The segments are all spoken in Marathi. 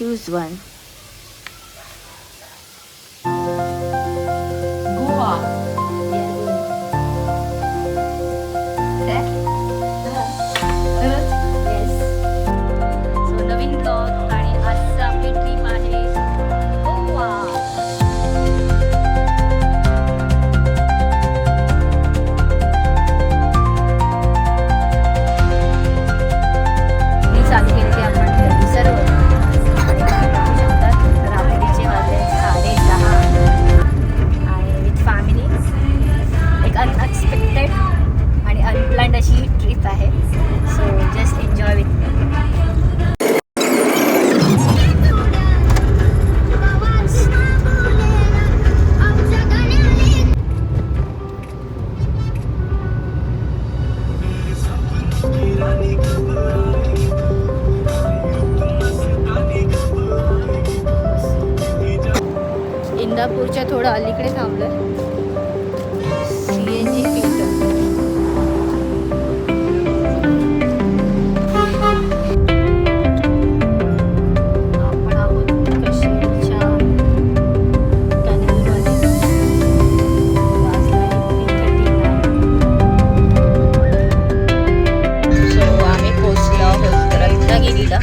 choose one. गोवा. सो नवीन ब्लॉग आणि आजचं आपली ट्रिप आहे गोवा. मी चालू केली की आपण घरी सर्व रात्रीचे वाजले 10:30 आणि विथ फॅमिली एक अनएक्सपेक्टेड आणि अनप्लॅन्ड अशी ट्रिप आहे. So just enjoy with me. इंदापूरच्या थोडं अलीकडे थांबलोय. CNG filter. आपण आहोत काश्मीरच्या कॅनलमध्ये. वाजला 3:39. सो आम्ही पोचलो आहोत रत्नागिरीला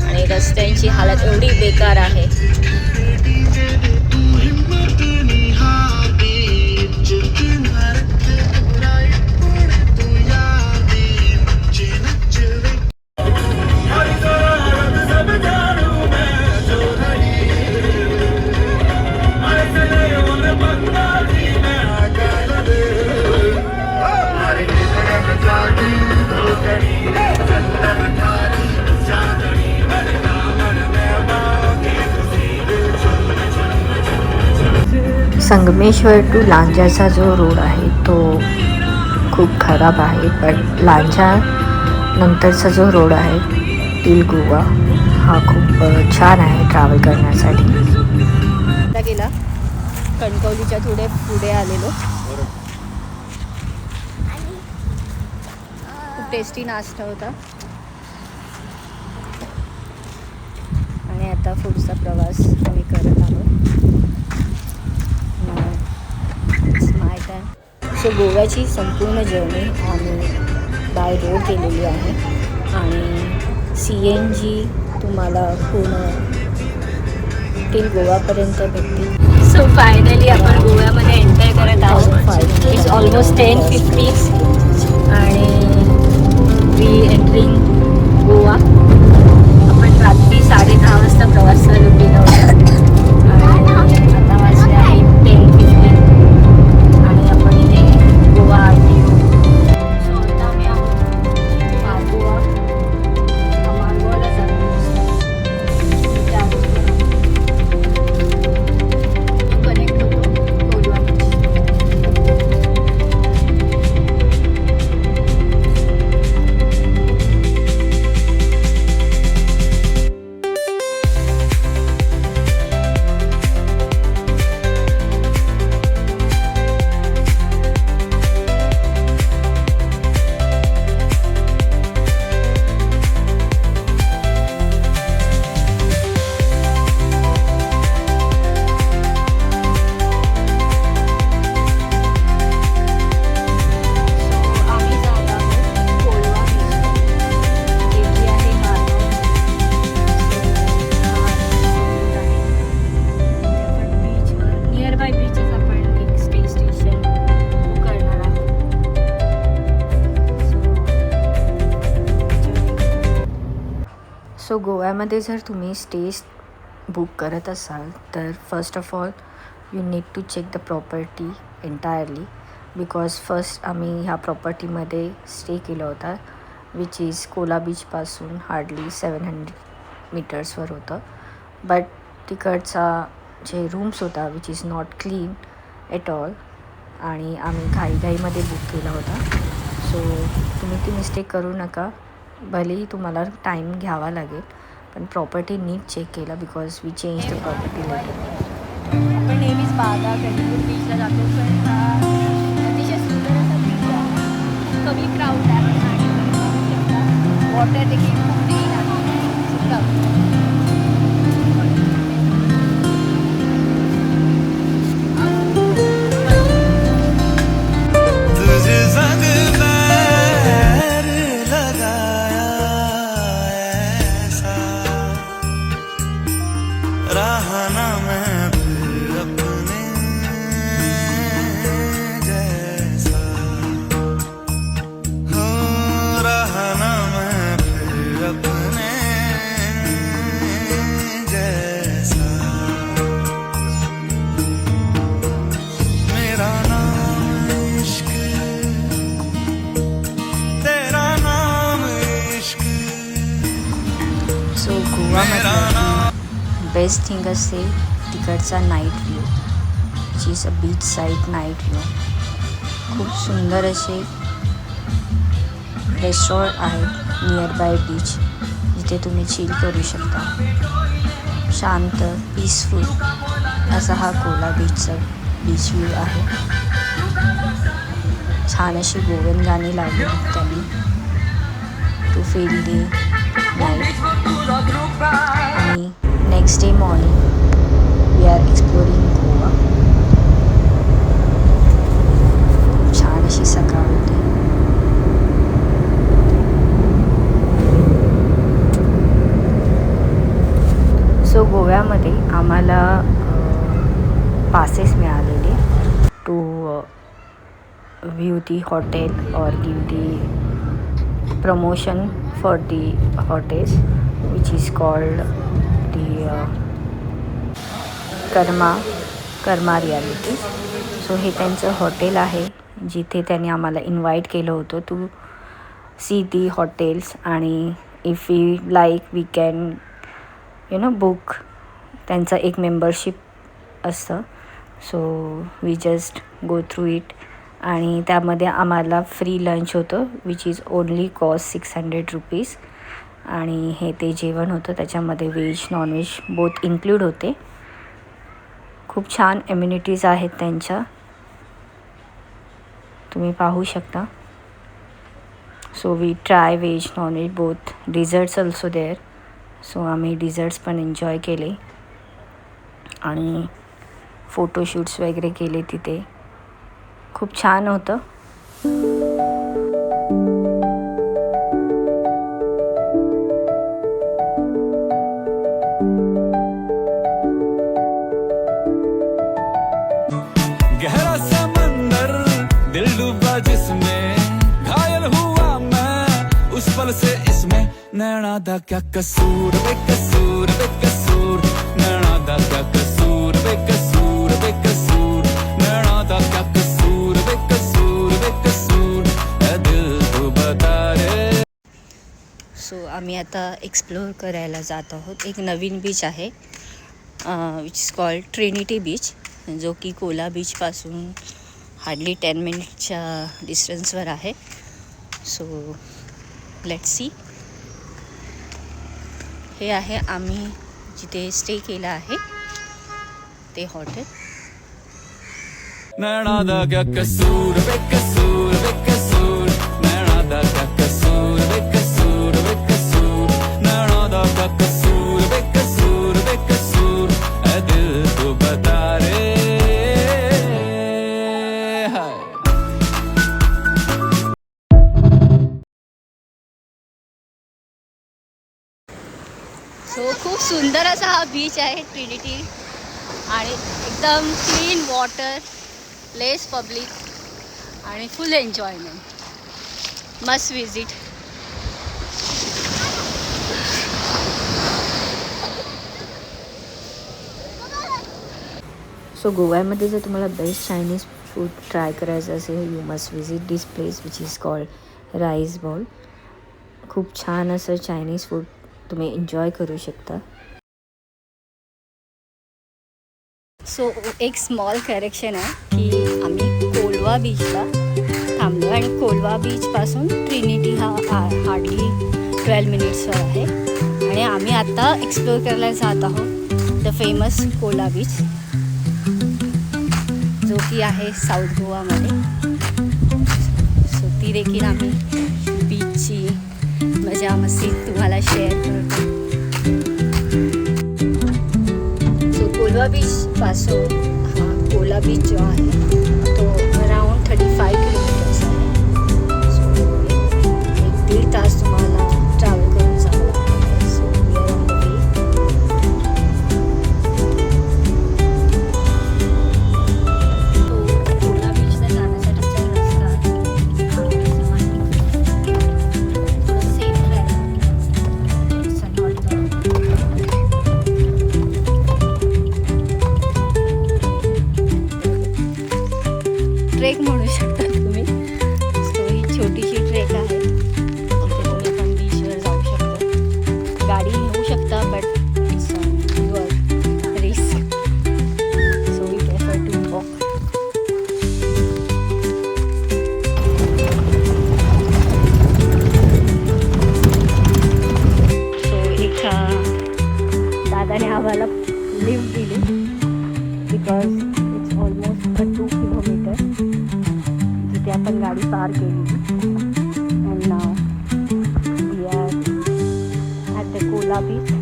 आणि रस्त्यांची हालत एवढी बेकार आहे. संगमेश्वर टू लांजाचा जो रोड आहे तो खूप खराब आहे. पण लांजा नंतरचा जो रोड आहे टिल गोवा हा खूप छान आहे ट्रॅव्हल करण्यासाठी. आता गेला कणकवलीच्या थोडे पुढे आलेलो. खूप टेस्टी नाश्ता होता आणि आता पुढचा प्रवास आम्ही करत आहोत. सो गोव्याची संपूर्ण जर्नी आम्ही बाय रोड केलेली आहे आणि CNG तुम्हाला पूर्ण टिल गोवापर्यंत भेटते. सो फायनली आपण गोव्यामध्ये एंटर करत आहोत. इट्स ऑलमोस्ट 10:50 आणि वी एंटरिंग गोवा. आपण रात्री 10:30 वाजता प्रवास चालू केला होता आणि आता वाजले आहे 10:50 आणि आपण इथे गोवा RTO. सो आता आम्ही आहोत मार्गोवा. मार्गोवाला जातो कनेक्ट होतो कोलवाची. सो गोव्यामध्ये जर तुम्ही स्टे बुक करत असाल तर first of all you need to check the property entirely. Because first आम्ही ह्या प्रॉपर्टीमध्ये स्टे केला होता विच इज कोला बीचपासून हार्डली 700 मीटर्सवर होतं. बट तिकडचा जे रूम्स होता which is not clean at all आणि आम्ही घाईघाईमध्ये बुक केला होता. सो तुम्ही ती मिस्टेक करू नका. भलेही तुम्हाला टाईम घ्यावा लागेल पण प्रॉपर्टी नीट चेक केला because we change the property later. आपण नेहमीच बागा कलिंगूट बीचला जातो पण हा अतिशय सुंदर असा बीच आहे. कमी क्राऊड आहे आणि वॉटर देखील खूप क्लीन आहे. गोवा म्हटलं बेस्ट थिंग असते तिकडचा night view, which is a beach side night view. खूप सुंदर असे रेस्टॉरंट आहेत नियर बाय बीच, जिथे तुम्ही चिल करू शकता. शांत पीसफुल असा हा कोला बीचचा बीच व्ह्यू आहे. छान अशी गोवन गाणी लावली त्यांनी टू फील दी नाईट. आणि next day morning we are exploring Goa. खूप छान अशी सकाळ होती. सो गोव्यामध्ये आम्हाला पासेस मिळालेले टू व्ह्यू दी हॉटेल और give the promotion for the hotels which is called the Karma reality. So हे त्यांचं हॉटेल आहे जिथे त्यांनी आम्हाला इन्व्हाइट केलं होतं टू सी दी हॉटेल्स. आणि if we like we can book. त्यांचं एक मेंबरशिप असतं. So we just go through it. आणि त्यामध्ये आम्हाला फ्री लंच होतं which is only cost 600 rupees. आणि हे ते जेवण होतं त्याच्यामध्ये व्हेज नॉनव्हेज बोथ इन्क्लूड होते. खूप छान एम्युनिटीज आहेत त्यांच्या, तुम्ही पाहू शकता. So we try veg non-veg both. Desserts also there. So आम्ही डिझर्ट्स पण एन्जॉय केले आणि फोटोशूट्स वगैरे केले तिथे. खूप छान होतं. गहरा समंदर दिल डूबा जिसमें घायल हुआ मैं उस पल से इसमें. नैना दा क्या कसूर बेकसूर बेकसूर. नैना दा क्या कसूर बेकसूर बेकसूर. नैना दा क्या कसूर बेकसूर बेकसूर. ऐ दिल तू बता रे. सो आम्ही आता एक्सप्लोअर करायला जात आहोत. एक नवीन बीच आहे which is called Trinity beach, जो की कोला बीचपासून हार्डली 10 मिनिटच्या डिस्टन्सवर आहे. So let's see. हे आहे आम्ही जिथे स्टे केला आहे ते हॉटेल. नैना दा क्या कसूर बेकसूर बेकसूर. नैना दा क्या कसूर बेकसूर बेकसूर. नैना दा क्या कसूर बेकसूर बेकसूर. ऐ दिल तू बता रे. हाय. सो खूप सुंदर असा हा बीच आहे ट्रिनिटी. आणि एकदम क्लीन वॉटर, लेस पब्लिक आणि फुल एन्जॉयमेंट. Must visit. सो गोव्यामध्ये जर तुम्हाला बेस्ट चायनीज फूड ट्राय करायचं असेल, you must visit this place which is called rice ball. खूप छान असं चायनीज फूड तुम्ही एन्जॉय करू शकता. सो एक स्मॉल करेक्शन आहे की आम्ही कोलवा बीचला थांबलो आणि कोलवा बीचपासून ट्रिनिटी हा हार्डली 12 मिनिट्सवर आहे. आणि आम्ही आता एक्सप्लोअर करायला जात आहोत द फेमस कोला बीच, जो की आहे साऊथ गोवामध्ये. सो ती देखील आम्ही बीचची मजा मस्ती तुम्हाला शेअर करतो. सो कोलवा बीचपासून हा कोला बीच जो आहे तो अराउंड 35 किलोमीटर्स आहे. सो एक 1.5 तास तुम्हाला ट्रॅव्हल करून जावं लागतं. So we are on the way. तो कोला बीचला जाण्यासाठीचा रस्ता सेफ ट्रेक म्हणू शकता तुम्ही. त्याने आम्हाला लिफ्ट दिली बिकॉज इट्स ऑलमोस्ट 2 किलोमीटर जिथे आपण गाडी पार केली. And now we are at the Colva beach.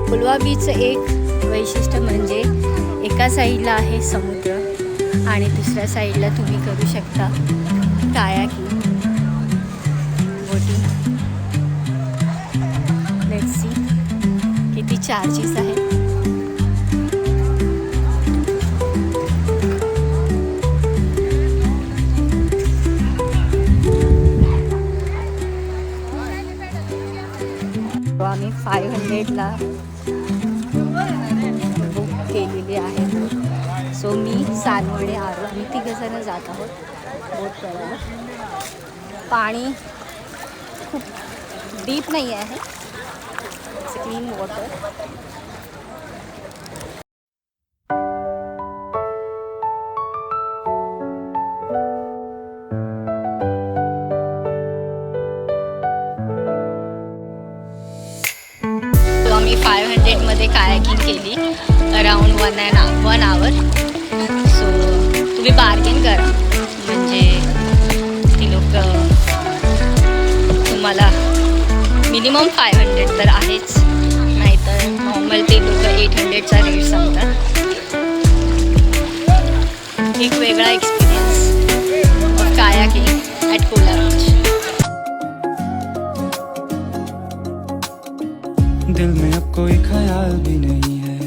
Colva बीचचं एक वैशिष्ट्य म्हणजे एका साईडला आहे समुद्र आणि दुसऱ्या साईडला तुम्ही करू शकता कायाकिंग, बोटिंग. लेट्स सी किती चार्जेस आहेत. आम्ही 500ला बुक केलेली आहे. सो मी सानवडे आरो आम्ही 3 जण जात आहोत बोट करायला. पाणी खूप डीप नाही आहे, क्लीन वॉटर. आम्ही 500मध्ये कायाकिंग केली अराउंड 1 hour. सो तुम्ही बार्गेन करा म्हणजे ती लोक तुम्हाला मिनिमम 500 तर आहेच, नाहीतर नॉर्मल ते लोक 800चा रेट सांगतात. एक वेगळा experience of kayaking at Cola beach. दिल में अब कोई ख्याल भी नहीं है,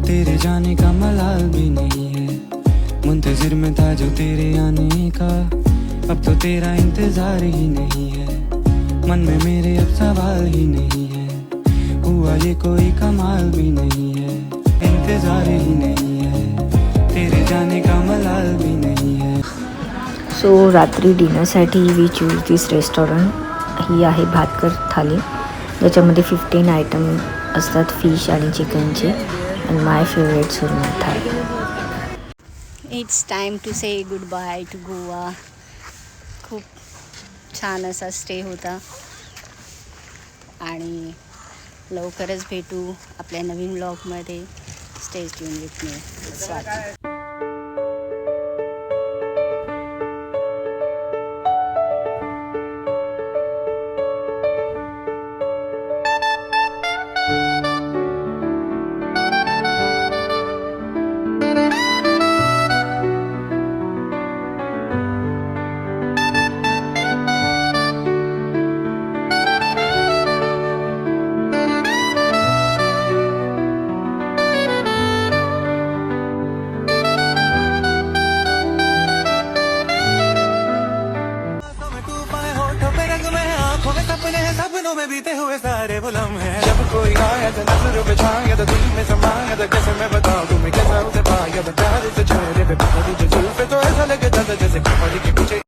तेरे जाने का मलाल भी नहीं है. मुंतजिर में था जो तेरे आने का, अब तो तेरा इंतजार ही नहीं है. मन में मेरे अब सवाल ही नहीं है, हुआ ये कोई कमाल भी नहीं है. इंतजार ही नहीं है, तेरे जाने का मलाल भी नहीं है. सो रात्री डिनरसाठी वी चूज दिस रेस्टॉरंट. ही आहे भातकर थाली ज्याच्यामध्ये 15 आयटम असतात फिश आणि चिकनचे. And my favourite surmai thali. It's time to say goodbye to Goa. खूप छान असा स्टे होता आणि लवकरच भेटू आपल्या नवीन ब्लॉगमध्ये. Stay tune with me. स्वागत. सपनों में बीते हुए सारे वो लम्हे, जब कोई आया तो नजरों पे छाया तो दिल में समाया तो कैसे मैं बताऊं तुम्हें कैसा उसे पाया तो प्यार से चेहरे पे पकड़ी जो जुल्फे तो ऐसा लगता था जैसे कमर के पीछे